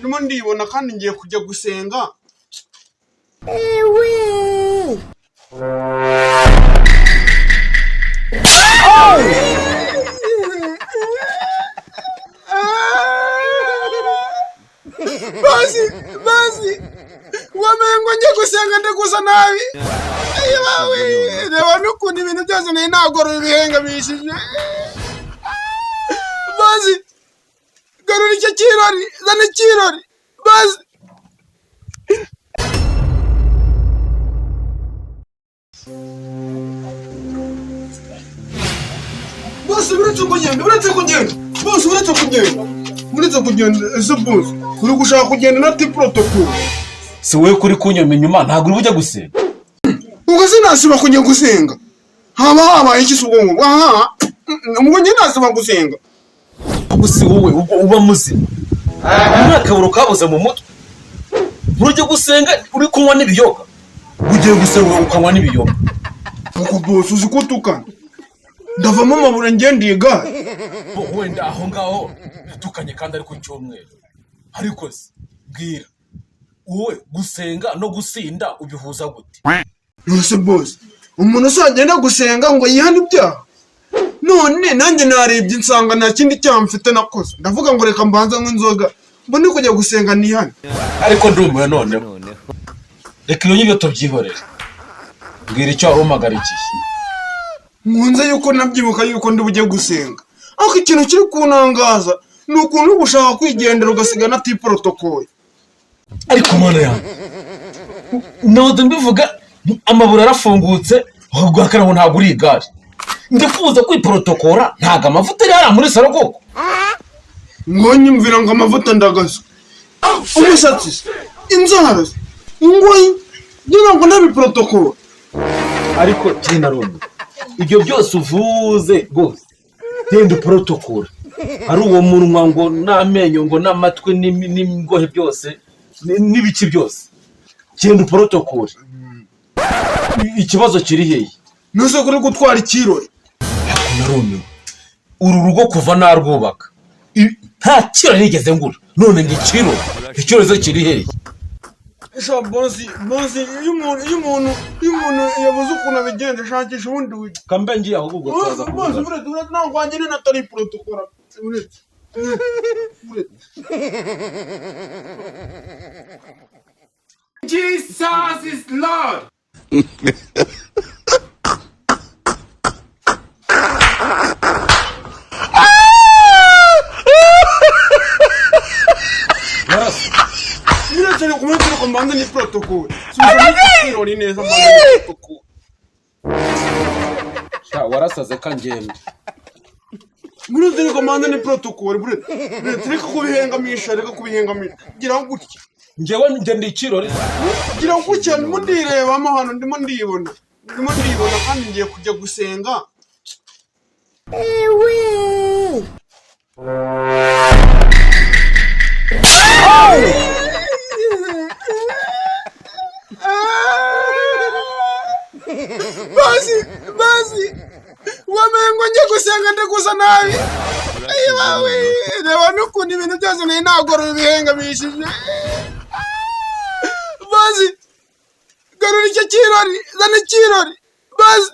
ndimo ndibona kandi ngiye kujya gusenga. Basi wamengo nje gusenga ndagusa nabi. Ayibawe reba n'ukuntu ibintu byose nari nagoro ibihengamishije. Basi garura icyo kirori, zana ikirori. Basi uretse kugenda. Ese boss uri gushaka kugenda na ti protocol. Si wowe kuri kunyoma inyuma ntabwo uri bujya gusenga. Ubwo sinasiba kujya gusenga. Habaye iki subongo? Ubwo njye nasiba gusenga. Ubwo si wowe uba muzima. Umwaka buro kabuze mu mutwe. Ntujye gusenga uri kunywa n'ibiyoga. Ugiye gusenga ukanywa n'ibiyoga. Uko boss uzi ko tukana. Ndavamo amabura ngendiye ga. Wenda aho ngaho tukanye kandi ari ku cyumweru. Ariko se bwira wowe gusenga no gusinda ubihuza gute? Nose boss umuntu usagenda gusenga ngo yihane ibyaha. None nanjye narebye insanga nta kindi cyaha mfite nakoze. Ndavuga ngo reka mbanza nk'inzoga mbone kujya gusenga nihane. Ariko ndumuye noneho reka iyo nyibyo tubyihorere. Bwira icyo warumagarikiye. Nkunze yuko nabyibuka yuko ndi bujye gusenga. Ariko ikintu kiri kunangaza ni ukuntu gushaka kwigendera ugasiga na ti protocol. Ariko mwana yanjye node mbivuga amabura arafungutse ahubwo akarabo ntabwo uri igare. Ndifuza kwiprotokora ntaga amavuta ari muri saro koko. Ngo nyumvira ngo amavuta ndagaza. Umusatsi inzara ingoyi ngira ngo nabi protocol. Ariko cyina rumwe ibyo byose uvuze gose tende protocol ari uwo munwa ngo n'amenyo ngo n'amatwi n'ingohe byose n'ibiki byose cyende protocol. Ikibazo kiri hehe? Nose kuri gutwara ikirori. Narume uru rugo kuva narwubaka nta kiro nigeze ngura none ndi ikiro zo kiri hehe? Esha bonzi iyo umuntu yabuze ukuntu abigenza shakisha ubundi we. Kambe ngiye aho ubwo twaza kuvuga. Bonzi ntabwo wangene na tari protocol. Jesus is Lord. Mira, come te comando ni protocol. Sino ni neza mbanda ni protocol. Sha warasaze kangenda. Mira te comando ni protocol, bure. Reka kubihengamisha, gira gutya. Ngewe ngende ikirori. Gira gutya mundireba hano ndimo ndibona kandi ngiye kujya gusenga. Basi wamengo nje gusenga ndagusa nabi. Ayibawe reba n'ukuntu ibintu byose nari nagoro ibihengamishije. Basi garura icyo kirori, zana ikirori. Basi